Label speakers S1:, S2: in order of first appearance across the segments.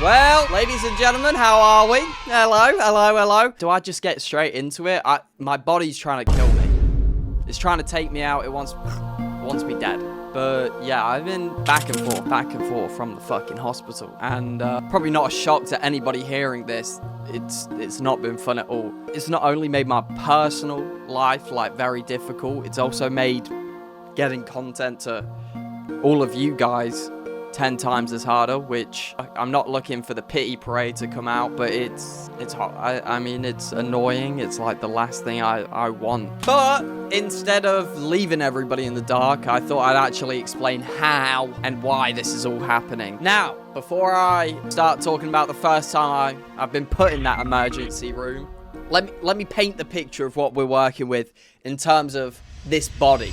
S1: Well, ladies and gentlemen, how are we? Hello. Do I just get straight into it? My body's trying to kill me. It's trying to take me out. It wants me dead. But yeah, I've been back and forth from the fucking hospital. And probably not a shock to anybody hearing this. It's not been fun at all. It's not only made my personal life like very difficult, it's also made getting content to all of you guys 10 times as harder, which I'm not looking for the pity parade to come out, but it's hot. I mean, it's annoying. It's like the last thing I want. But instead of leaving everybody in the dark, I thought I'd actually explain how and why this is all happening. Now, before I start talking about the first time I've been put in that emergency room, let me paint the picture of what we're working with in terms of this body.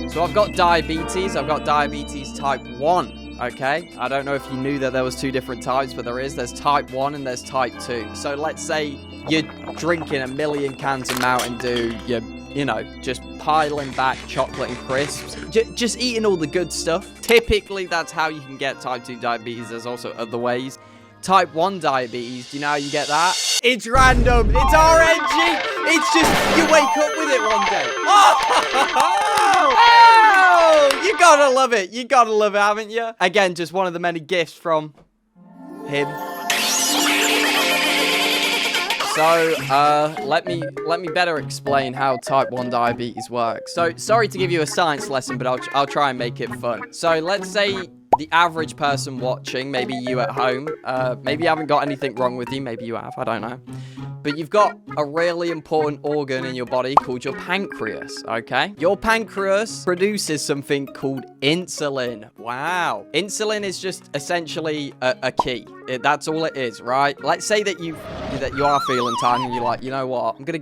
S1: So I've got diabetes. I've got diabetes type 1, okay? I don't know if you knew that there was two different types, but there is. There's type 1 and there's type 2. So let's say you're drinking a million cans of Mountain Dew. You're, you know, just piling back chocolate and crisps. Just eating all the good stuff. Typically, that's how you can get type 2 diabetes. There's also other ways. Type 1 diabetes, do you know how you get that? It's random. It's RNG. It's just, you wake up with it one day. Oh, you gotta love it. You gotta love it, haven't you? Again, just one of the many gifts from him. So, let me better explain how type 1 diabetes works. So, sorry to give you a science lesson, but I'll try and make it fun. So, let's say the average person watching, maybe you at home, maybe you haven't got anything wrong with you, maybe you have, I don't know. But you've got a really important organ in your body called your pancreas, okay? Your pancreas produces something called insulin. Wow. Insulin is just essentially a key. That's all it is, right? Let's say that you are feeling tired and you're like, you know what? I'm gonna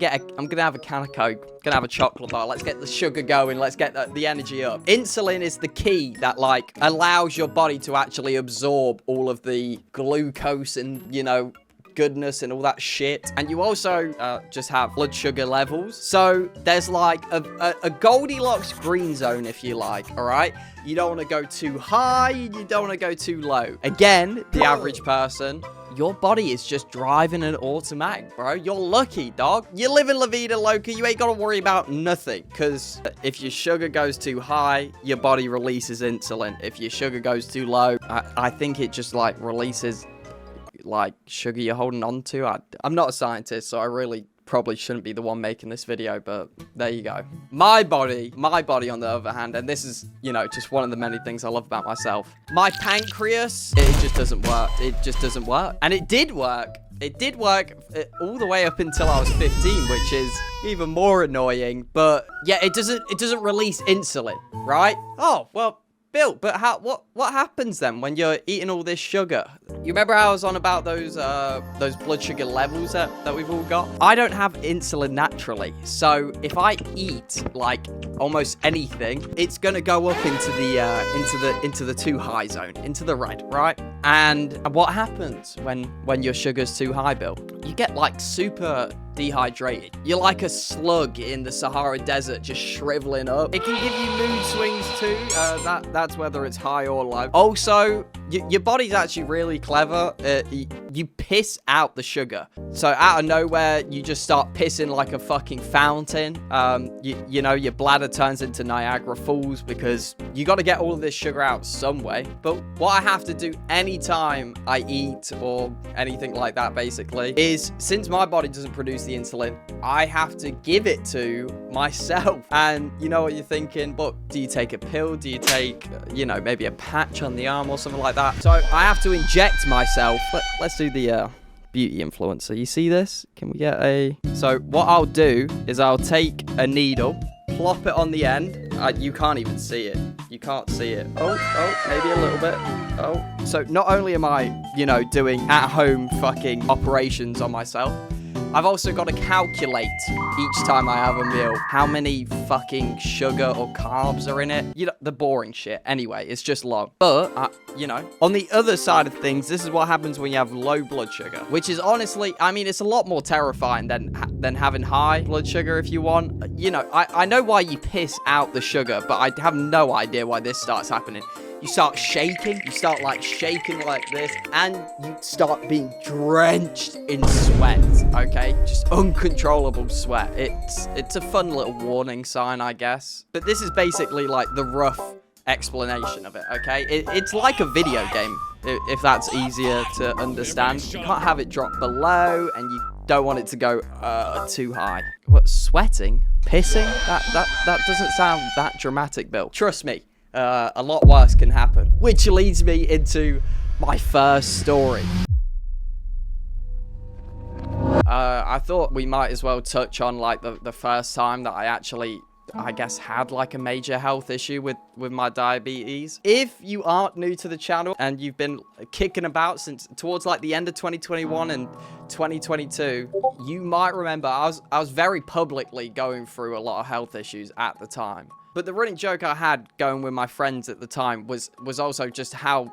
S1: have a can of Coke. I'm gonna have a chocolate bar. Let's get the sugar going. Let's get the energy up. Insulin is the key that like allows your body to actually absorb all of the glucose and, you know, goodness and all that shit. And you also just have blood sugar levels. So there's like a Goldilocks green zone, if you like, all right? You don't want to go too high, you don't want to go too low. Again, the average person, your body is just driving an automatic, bro. You're lucky, dog. You live in La Vida Loca, you ain't got to worry about nothing. Because if your sugar goes too high, your body releases insulin. If your sugar goes too low, I think it just like releases like sugar you're holding on to. I'm not a scientist, so I really probably shouldn't be the one making this video, but there you go. My body on the other hand, and this is, you know, just one of the many things I love about myself. My pancreas, it just doesn't work. It just doesn't work. And it did work. It did work all the way up until I was 15, which is even more annoying. But yeah, it doesn't release insulin, right? Oh, well, Bill, but what happens then when you're eating all this sugar? You remember how I was on about those blood sugar levels that we've all got? I don't have insulin naturally, so if I eat like almost anything, it's gonna go up into the too high zone, into the red, right? And what happens when your sugar's too high, Bill? You get like super dehydrated. You're like a slug in the Sahara Desert, just shriveling up. It can give you mood swings too. That's whether it's high or low. Also, your body's actually really clever. You piss out the sugar. So out of nowhere, you just start pissing like a fucking fountain. You know, your bladder turns into Niagara Falls because you got to get all of this sugar out some way. But what I have to do anytime I eat or anything like that, basically, is since my body doesn't produce the insulin, I have to give it to myself. And you know what you're thinking, but do you take a pill? Do you take, you know, maybe a patch on the arm or something like that? So I have to inject myself. Let's do the beauty influencer. You see this? Can we get a... So what I'll do is I'll take a needle, plop it on the end. You can't even see it. You can't see it. Oh, maybe a little bit. Oh. So not only am I, you know, doing at-home fucking operations on myself, I've also got to calculate each time I have a meal how many fucking sugar or carbs are in it. You know, the boring shit. Anyway, it's just long. But, you know, on the other side of things, this is what happens when you have low blood sugar, which is honestly, I mean, it's a lot more terrifying than having high blood sugar if you want. You know, I know why you piss out the sugar, but I have no idea why this starts happening. you start shaking. You start like shaking like this, and you start being drenched in sweat, okay? Just uncontrollable sweat. It's a fun little warning sign, I guess. But this is basically like the rough explanation of it, okay? It's like a video game, if that's easier to understand. You can't have it drop below, and you don't want it to go too high. What, sweating? Pissing? That doesn't sound that dramatic, Bill. Trust me, a lot worse can happen. Which leads me into my first story. I thought we might as well touch on like the first time that I actually, I guess, had like a major health issue with my diabetes. If you aren't new to the channel and you've been kicking about since towards like the end of 2021 and 2022, you might remember I was very publicly going through a lot of health issues at the time. But the running joke I had going with my friends at the time was also just how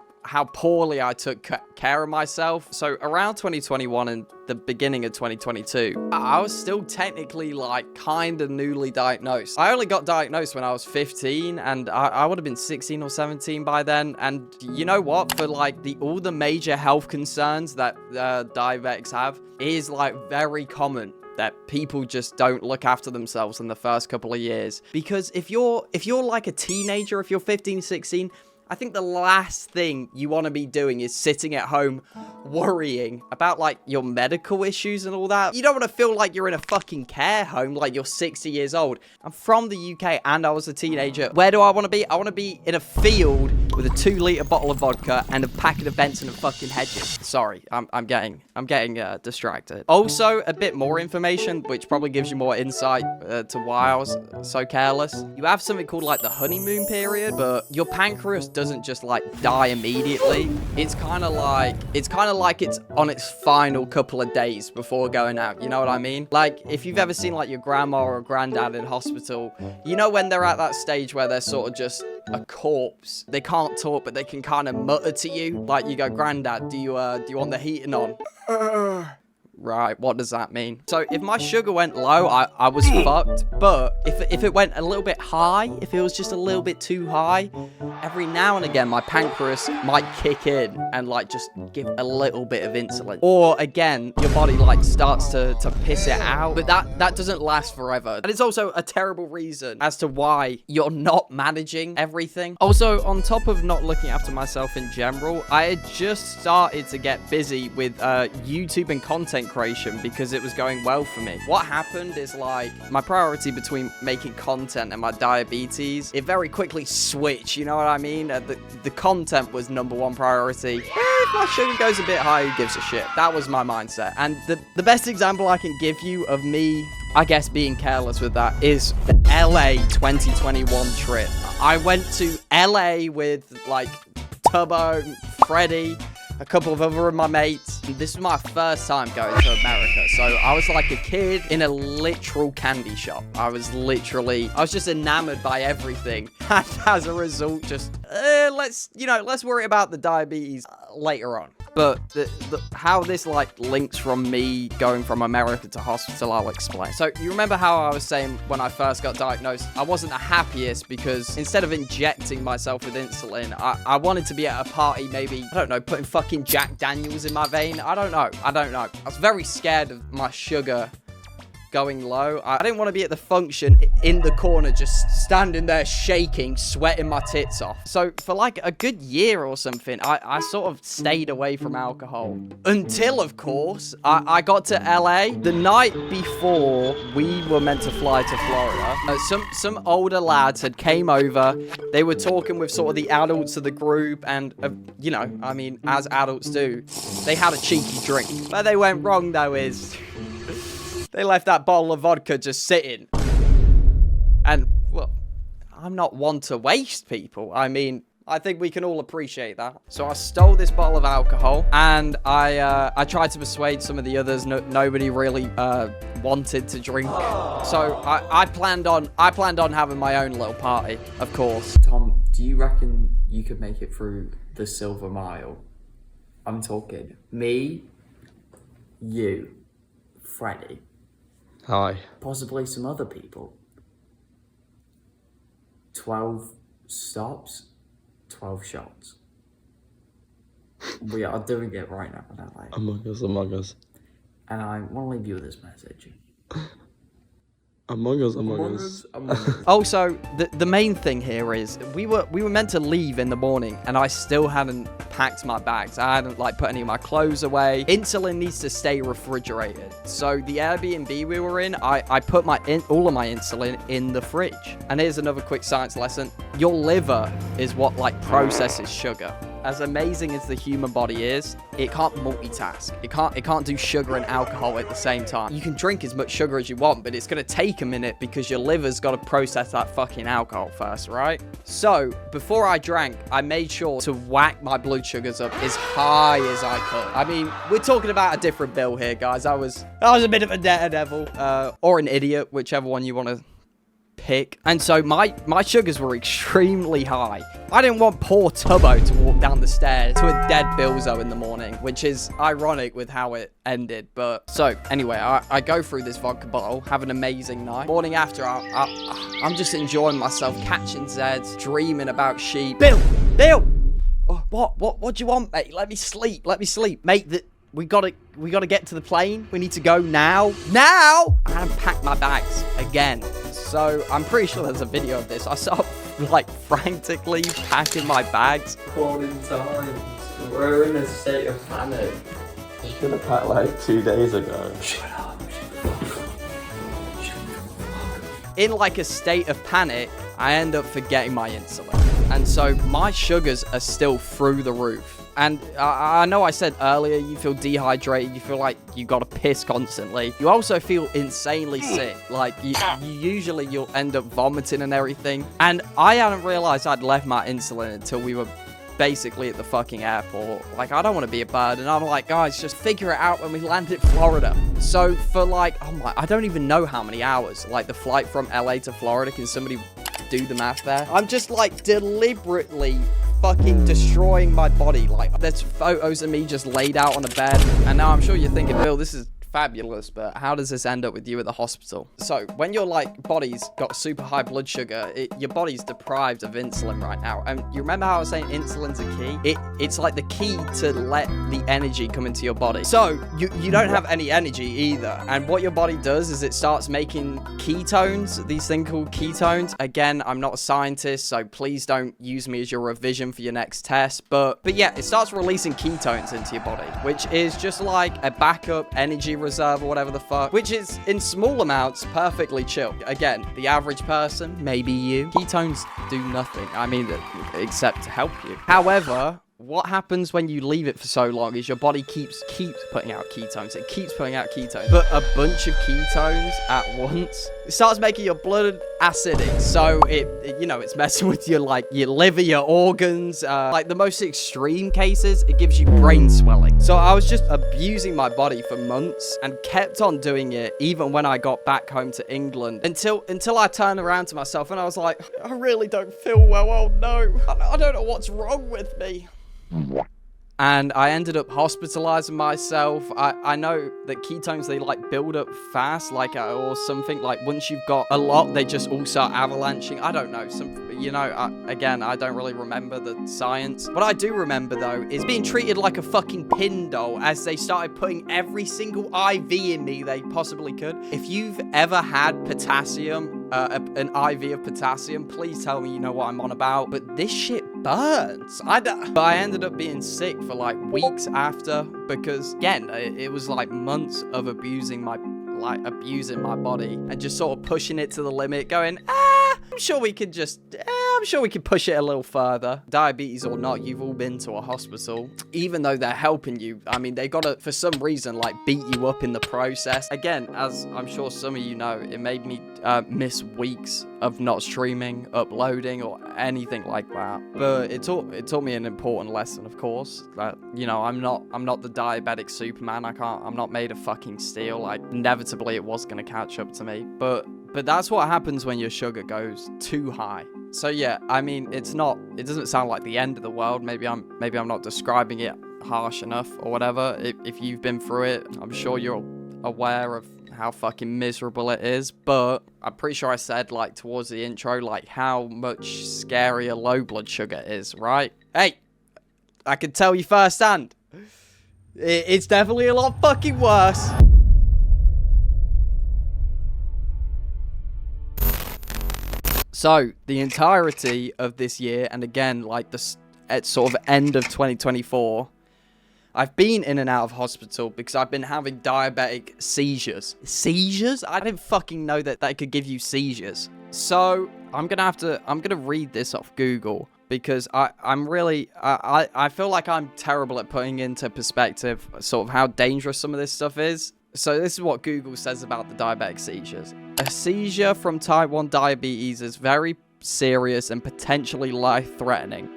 S1: poorly I took care of myself. So around 2021 and the beginning of 2022, I was still technically like kind of newly diagnosed. I only got diagnosed when I was 15, and I would have been 16 or 17 by then. And you know what? For like all the major health concerns that diabetics have, it is like very common that people just don't look after themselves in the first couple of years. Because if you're like a teenager, if you're 15, 16, I think the last thing you want to be doing is sitting at home worrying about like your medical issues and all that. You don't want to feel like you're in a fucking care home like you're 60 years old. I'm from the UK and I was a teenager. Where do I want to be? I want to be in a field with a 2-liter bottle of vodka and a packet of Benson and fucking Hedges. Sorry, I'm getting distracted. Also, a bit more information, which probably gives you more insight to why I was so careless. You have something called like the honeymoon period, but your pancreas doesn't just like die immediately. It's kind of like it's on its final couple of days before going out. You know what I mean? Like if you've ever seen like your grandma or granddad in hospital, you know when they're at that stage where they're sort of just a corpse. They can't talk, but they can kind of mutter to you. Like you go, "Granddad, do you want the heating on?" Right, what does that mean? So if my sugar went low, I was fucked. But if it went a little bit high, if it was just a little bit too high, every now and again my pancreas might kick in and like just give a little bit of insulin. Or again, your body like starts to piss it out. But that doesn't last forever. And it's also a terrible reason as to why you're not managing everything. Also, on top of not looking after myself in general, I had just started to get busy with YouTube and content creation because it was going well for me. What happened is like my priority between making content and my diabetes, it very quickly switched, you know what I mean? The content was #1 priority. If my sugar goes a bit high, who gives a shit? That was my mindset. And the best example I can give you of me, I guess, being careless with that is the LA 2021 trip. I went to LA with like Tubbo, Freddie, a couple of other of my mates. This was my first time going to America, so I was like a kid in a literal candy shop. I was just enamored by everything. And as a result, just, let's worry about the diabetes later on. But how this like links from me going from America to hospital, I'll explain. So you remember how I was saying when I first got diagnosed, I wasn't the happiest because instead of injecting myself with insulin, I wanted to be at a party, maybe, I don't know, putting fucking Jack Daniels in my vein. I don't know. I was very scared of my sugar going low. I didn't want to be at the function in the corner, just standing there shaking, sweating my tits off. So for like a good year or something, I sort of stayed away from alcohol. Until, of course, I got to LA. The night before we were meant to fly to Florida, some older lads had came over. They were talking with sort of the adults of the group, and, I mean, as adults do, they had a cheeky drink. Where they went wrong, though, is they left that bottle of vodka just sitting. And, well, I'm not one to waste people. I mean, I think we can all appreciate that. So I stole this bottle of alcohol, and I tried to persuade some of the others. Nobody really wanted to drink. So I planned on having my own little party, of course.
S2: Tom, do you reckon you could make it through the Silver Mile? I'm talking me, you, Freddie.
S3: Hi.
S2: Possibly some other people. 12 stops 12 shots. We are doing it right now in LA.
S3: Among Us.
S2: And I want to leave you with this message.
S3: Among Us.
S1: Also, the main thing here is we were meant to leave in the morning, and I still hadn't packed my bags. I hadn't like put any of my clothes away. Insulin needs to stay refrigerated. So the Airbnb we were in, I put all of my insulin in the fridge. And here's another quick science lesson: your liver is what like processes sugar. As amazing as the human body is, it can't multitask. It can't do sugar and alcohol at the same time. You can drink as much sugar as you want, but it's gonna take a minute because your liver's gotta process that fucking alcohol first, right? So, before I drank, I made sure to whack my blood sugars up as high as I could. I mean, we're talking about a different bill here, guys. I was a bit of a daredevil, or an idiot, whichever one you want to pick. And so my sugars were extremely high. I didn't want poor Tubbo to walk down the stairs to a dead Billzo in the morning, which is ironic with how it ended. But so anyway, I go through this vodka bottle, have an amazing night. Morning after, I'm just enjoying myself, catching Zeds, dreaming about sheep. Bill! Oh, what do you want, mate? Let me sleep, mate. We gotta get to the plane. We need to go now. I haven't packed my bags again. So I'm pretty sure there's a video of this. I start like frantically packing my bags.
S2: Quoting times. We're in a state of panic.
S3: You could have packed like 2 days ago.
S2: Shut up.
S1: In like a state of panic, I end up forgetting my insulin. And so my sugars are still through the roof. And I know I said earlier, you feel dehydrated, you feel like you gotta piss constantly. You also feel insanely sick. Like, you'll end up vomiting and everything. And I hadn't realized I'd left my insulin until we were basically at the fucking airport. Like, I don't want to be a burden. I'm like, guys, just figure it out when we land in Florida. So for like, I don't even know how many hours. Like, the flight from LA to Florida, can somebody do the math there? I'm just like deliberately fucking destroying my body. Like, there's photos of me just laid out on a bed, and now I'm sure you're thinking, Bill, this is fabulous, but how does this end up with you at the hospital? So when your like body's got super high blood sugar, your body's deprived of insulin right now. And you remember how I was saying insulin's a key? It's like the key to let the energy come into your body. So you don't have any energy either. And what your body does is it starts making ketones, these things called ketones. Again, I'm not a scientist, so please don't use me as your revision for your next test. But yeah, it starts releasing ketones into your body, which is just like a backup energy reserve or whatever the fuck, which is in small amounts perfectly chill. Again, the average person, maybe you, ketones do nothing. I mean, except to help you. However, what happens when you leave it for so long is your body keeps putting out ketones. It keeps putting out ketones. But a bunch of ketones at once, it starts making your blood acidic. So it's messing with your liver, your organs. Like the most extreme cases, it gives you brain swelling. So I was just abusing my body for months and kept on doing it even when I got back home to England until I turned around to myself and I was like, I really don't feel well. Oh no, I don't know what's wrong with me. And I ended up hospitalizing myself. I know that ketones, they like build up fast, like or something. Like once you've got a lot, they just all start avalanching. I don't know. Again, I don't really remember the science. What I do remember though is being treated like a fucking pin doll as they started putting every single IV in me they possibly could. If you've ever had potassium, an IV of potassium, please tell me you know what I'm on about. But this shit burns. But I ended up being sick for like weeks after because again, it was like months of abusing my body and just sort of pushing it to the limit, going, I'm sure we could push it a little further. Diabetes or not, you've all been to a hospital. Even though they're helping you, I mean, they gotta, for some reason, like, beat you up in the process. Again, as I'm sure some of you know, it made me miss weeks of not streaming, uploading, or anything like that. But it taught me an important lesson, of course, that, I'm not the diabetic Superman. I'm not made of fucking steel. Like, inevitably it was gonna catch up to me. But that's what happens when your sugar goes too high. So yeah, I mean, it doesn't sound like the end of the world. Maybe I'm not describing it harsh enough or whatever. If you've been through it, I'm sure you're aware of how fucking miserable it is, but I'm pretty sure I said, like, towards the intro, like, how much scarier low blood sugar is, right? Hey, I can tell you firsthand. It's definitely a lot fucking worse. So, the entirety of this year, and again, like, at sort of end of 2024, I've been in and out of hospital because I've been having diabetic seizures. Seizures? I didn't fucking know that could give you seizures. So, I'm gonna read this off Google because I feel like I'm terrible at putting into perspective sort of how dangerous some of this stuff is. So this is what Google says about the diabetic seizures. A seizure from type 1 diabetes is very serious and potentially life-threatening.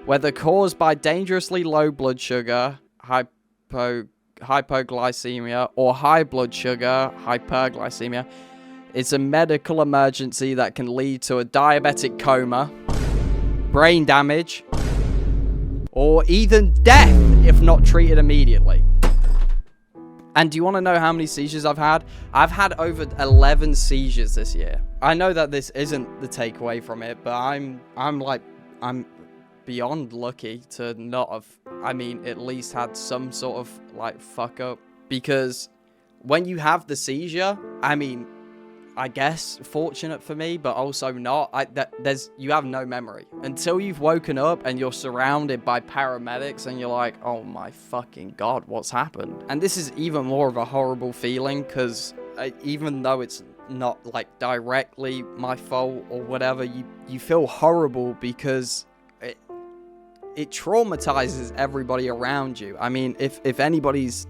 S1: Whether caused by dangerously low blood sugar, hypoglycemia, or high blood sugar, hyperglycemia, it's a medical emergency that can lead to a diabetic coma, brain damage, or even death if not treated immediately. And do you want to know how many seizures I've had? I've had over 11 seizures this year. I know that this isn't the takeaway from it, but I'm beyond lucky to not have, at least had some sort of, like, fuck up. Because when you have the seizure, I guess fortunate for me, but also not. You have no memory until you've woken up and you're surrounded by paramedics and you're like, oh my fucking god, what's happened? And this is even more of a horrible feeling because even though it's not like directly my fault or whatever, you feel horrible because it traumatizes everybody around you. If anybody's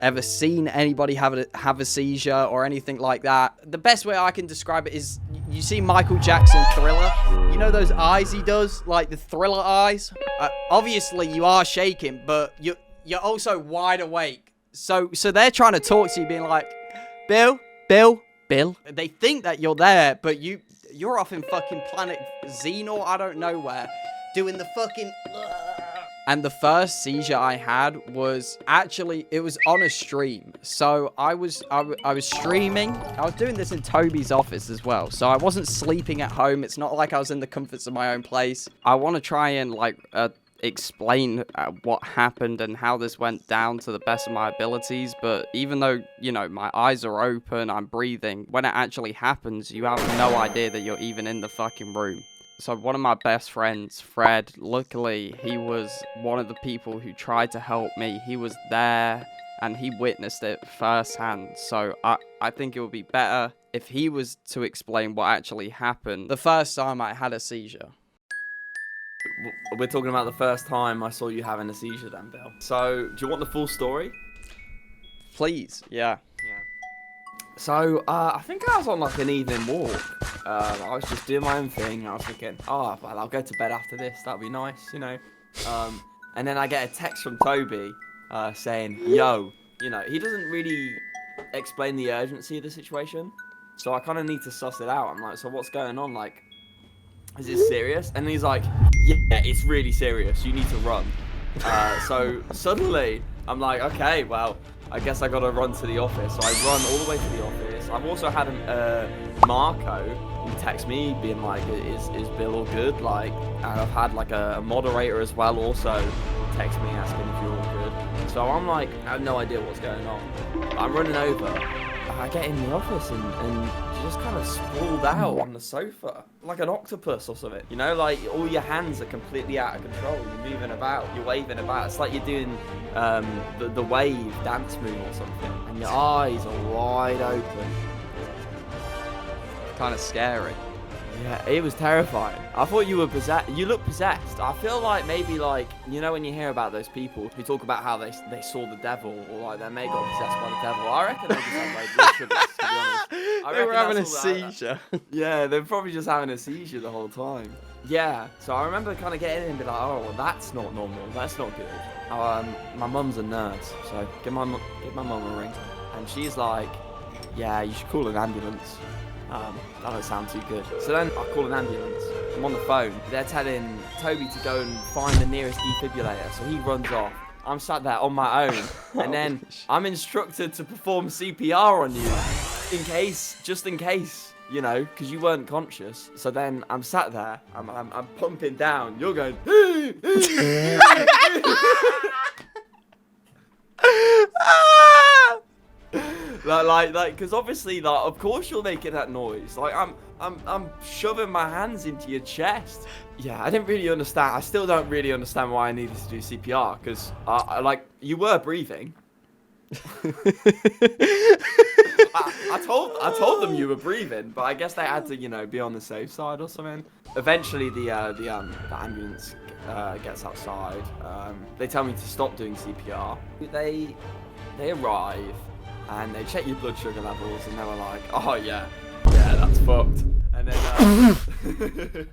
S1: ever seen anybody have a seizure or anything like that, the best way I can describe it is, you see Michael Jackson Thriller? You know those eyes he does, like the Thriller eyes? Obviously you are shaking, but you're also wide awake. So they're trying to talk to you, being like, Bill. They think that you're there, but you're off in fucking planet Xenor, I don't know where, doing the fucking... And the first seizure I had was it was on a stream. So I was streaming. I was doing this in Toby's office as well. So I wasn't sleeping at home. It's not like I was in the comforts of my own place. I want to try and explain what happened and how this went down to the best of my abilities. But even though, my eyes are open, I'm breathing, when it actually happens, you have no idea that you're even in the fucking room. So one of my best friends, Fred, luckily, he was one of the people who tried to help me. He was there, and he witnessed it firsthand. So I think it would be better if he was to explain what actually happened the first time I had a seizure.
S3: We're talking about the first time I saw you having a seizure then, Bill. So, do you want the full story?
S1: Please, yeah.
S3: So, I think I was on like an evening walk. I was just doing my own thing. I was thinking, oh, well, I'll go to bed after this. That'd be nice, And then I get a text from Toby saying, yo, he doesn't really explain the urgency of the situation. So I kind of need to suss it out. I'm like, so what's going on? Like, is it serious? And he's like, yeah, it's really serious. You need to run. So suddenly I'm like, okay, well, I guess I gotta run to the office. So I run all the way to the office. I've also had Marco who text me being like, is Bill all good? Like, and I've had like a moderator as well also text me asking if you're all good. So I'm like, I have no idea what's going on. I'm running over. I get in the office and she just kind of sprawled out on the sofa like an octopus or something. Like all your hands are completely out of control. You're moving about, you're waving about. It's like you're doing the wave dance move or something, and your eyes are wide open.
S1: Kind of scary.
S3: Yeah, it was terrifying. I thought you were possessed. You look possessed. I feel like maybe when you hear about those people who talk about how they saw the devil or like their mate got possessed by the devil, I reckon they just had like blood sugars, to be honest.
S1: They were having a seizure.
S3: Yeah, they're probably just having a seizure the whole time. Yeah, so I remember kind of getting in and be like, oh, well, that's not normal. That's not good. My mum's a nurse, so give my mum a ring. And she's like, yeah, you should call an ambulance. That don't sound too good. So then I call an ambulance. I'm on the phone. They're telling Toby to go and find the nearest defibrillator. So he runs off. I'm sat there on my own, and then I'm instructed to perform CPR on you, just in case, you know, because you weren't conscious. So then I'm sat there, I'm pumping down. You're going. like, because obviously, like, of course you're making that noise. Like, I'm shoving my hands into your chest. Yeah, I didn't really understand. I still don't really understand why I needed to do CPR, because, like, you were breathing. I told them you were breathing, but I guess they had to, you know, be on the safe side or something. Eventually, the ambulance gets outside. They tell me to stop doing CPR. They arrive and they check your blood sugar levels, and they were like, "Oh yeah, that's fucked." And then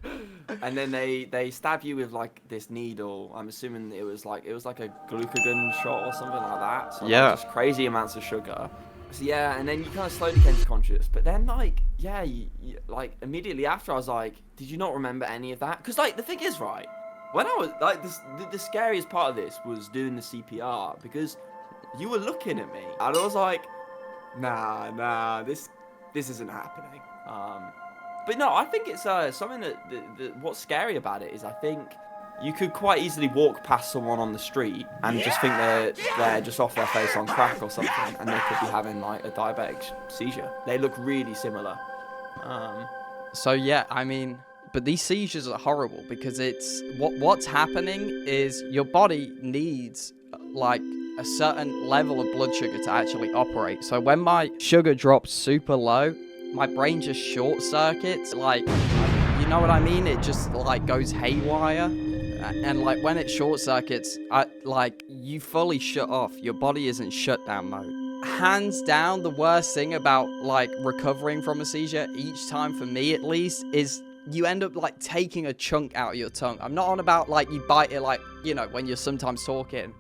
S3: and then they stab you with like this needle. I'm assuming it was like a glucagon shot or something like that. So
S1: yeah,
S3: like, just crazy amounts of sugar. So yeah, and then you kind of slowly came to conscious. But then like you, like immediately after, I was like, "Did you not remember any of that?" Because like the thing is, right, when I was like the scariest part of this was doing the CPR, because you were looking at me, and I was like, nah, this isn't happening. But no, I think it's something that what's scary about it is I think you could quite easily walk past someone on the street and just think they're just off their face on crack or something, and they could be having like a diabetic seizure. They look really similar.
S1: So yeah, I mean, but these seizures are horrible because it's what's happening is your body needs like a certain level of blood sugar to actually operate. So when my sugar drops super low, my brain just short circuits, like, you know what I mean? It just like goes haywire. And like when it short circuits, you fully shut off. Your body isn't shutdown mode. Hands down, the worst thing about like recovering from a seizure each time, for me at least, is you end up like taking a chunk out of your tongue. I'm not on about like you bite it, like, you know, when you're sometimes talking.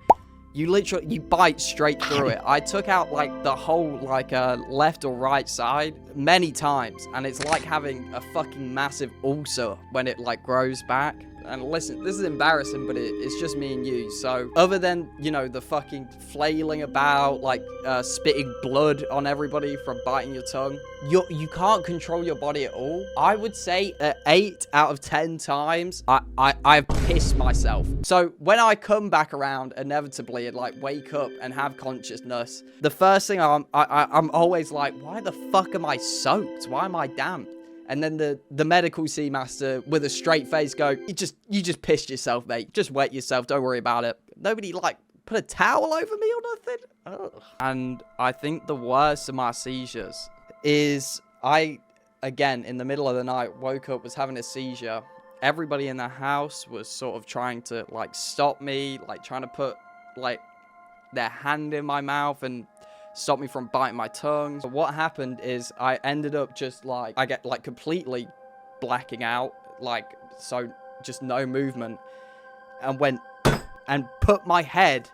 S1: You bite straight through it. I took out like the whole like left or right side many times, and it's like having a fucking massive ulcer when it like grows back. And listen, this is embarrassing, but it's just me and you. So other than, you know, the fucking flailing about, like spitting blood on everybody from biting your tongue, you can't control your body at all. I would say 8 out of 10 times I've pissed myself. So when I come back around inevitably and like wake up and have consciousness, the first thing I'm always like, why the fuck am I soaked? Why am I damp? And then the medical sea master with a straight face go, you just pissed yourself, mate. Just wet yourself. Don't worry about it. Nobody like put a towel over me or nothing. Ugh. And I think the worst of my seizures is again, in the middle of the night, woke up, was having a seizure. Everybody in the house was sort of trying to like stop me, like trying to put like their hand in my mouth and stop me from biting my tongue. So what happened is I ended up just like, I get like completely blacking out, like, so just no movement, and went and put my head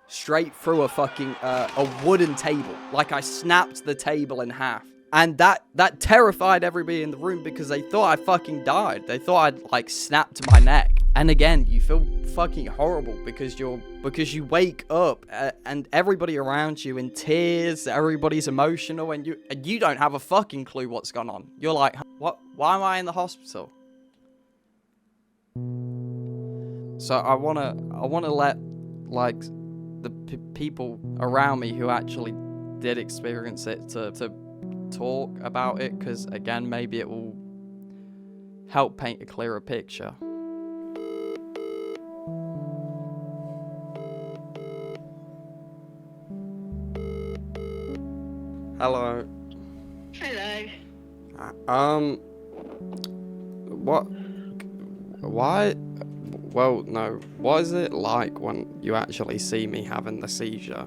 S1: straight through a fucking a wooden table. Like I snapped the table in half. And that terrified everybody in the room because they thought I fucking died. They thought I'd like snapped my neck. And again, you feel fucking horrible because you wake up and everybody around you in tears, everybody's emotional, and you don't have a fucking clue what's gone on. You're like, what? Why am I in the hospital? So I wanna let like the people around me who actually did experience it to talk about it, because again, maybe it will help paint a clearer picture. Hello.
S4: Hello.
S1: What? Why? Well, no. What is it like when you actually see me having the seizure?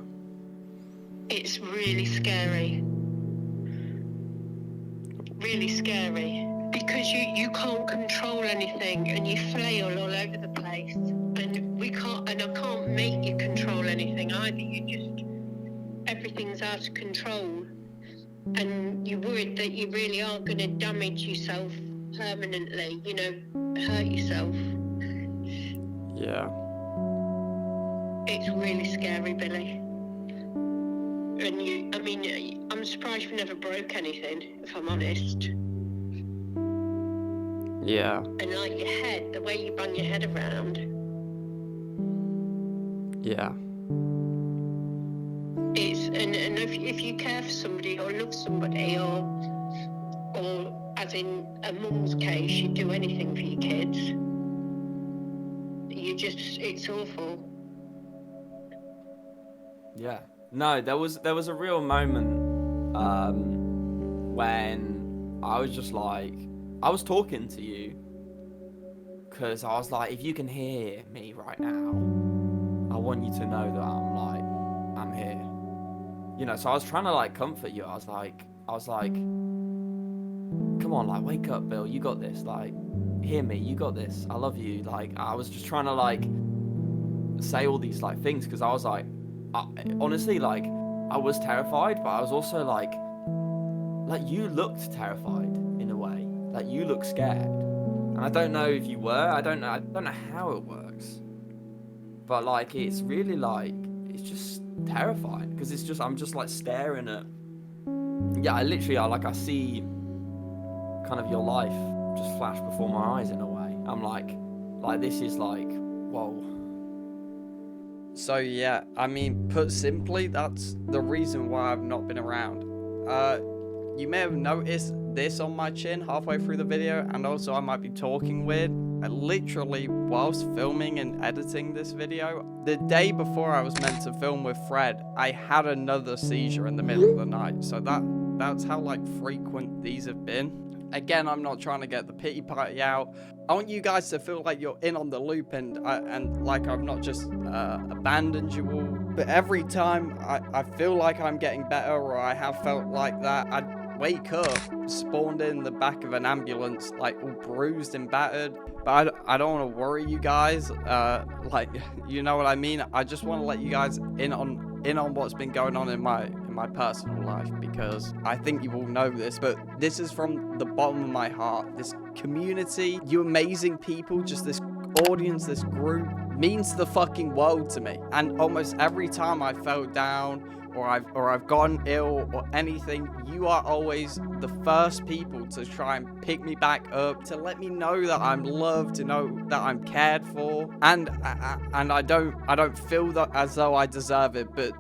S4: It's really scary. Really scary. Because you can't control anything and you flail all over the place. And I can't make you control anything either. Everything's out of control. And you're worried that you really are going to damage yourself permanently, hurt yourself.
S1: Yeah.
S4: It's really scary, Billy. And I mean, I'm surprised you've never broke anything, if I'm honest.
S1: Yeah.
S4: And like your head, the way you bang your head around,
S1: Yeah.
S4: it's and if you care for somebody or love somebody or as in a mum's case, you do anything for your kids. It's awful.
S3: Yeah. No, there was a real moment when I was just like, I was talking to you because I was like, if you can hear me right now, I want you to know that I'm here. You know, so I was trying to like comfort you. I was like, come on, like wake up, Bill. You got this. Like, hear me. You got this. I love you. Like, I was just trying to like say all these like things because I was like, honestly, like I was terrified, but I was also like you looked terrified in a way. Like you looked scared, and I don't know if you were. I don't know how it works, but like it's really like it's just terrifying because I'm just like staring at. Yeah, I see kind of your life just flash before my eyes in a way. I'm like this is like whoa.
S1: So yeah, I mean, put simply, that's the reason why I've not been around. You may have noticed this on my chin halfway through the video, and also I might be talking weird. Literally, whilst filming and editing this video, the day before I was meant to film with Fred, I had another seizure in the middle of the night. So that's how like frequent these have been. Again, I'm not trying to get the pity party out. I want you guys to feel like you're in on the loop and like I've not just abandoned you all. But every time I feel like I'm getting better, or I have felt like that, I'd wake up, spawned in the back of an ambulance, like all bruised and battered. But I don't want to worry you guys. Like, you know what I mean? I just want to let you guys in on what's been going on in my personal life, because I think you all know this, but this is from the bottom of my heart. This community, you amazing people, just this audience, this group means the fucking world to me. And almost every time I fell down or I've gotten ill or anything, you are always the first people to try and pick me back up, to let me know that I'm loved, to know that I'm cared for, and I don't feel that as though I deserve it, but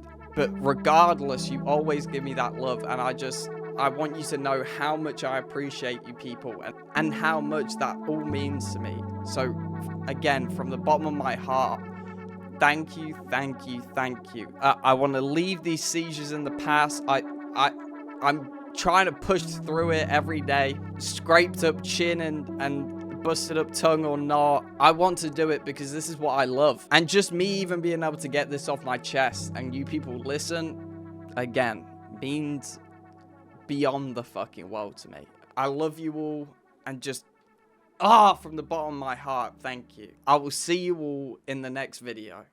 S1: regardless, you always give me that love, and I want you to know how much I appreciate you people and how much that all means to me. So again, from the bottom of my heart, thank you, thank you, thank you. I want to leave these seizures in the past. I'm trying to push through it every day. Scraped up chin and busted up tongue or not. I want to do it because this is what I love. And just me even being able to get this off my chest and you people listen, again, means beyond the fucking world to me. I love you all, and just from the bottom of my heart, thank you. I will see you all in the next video.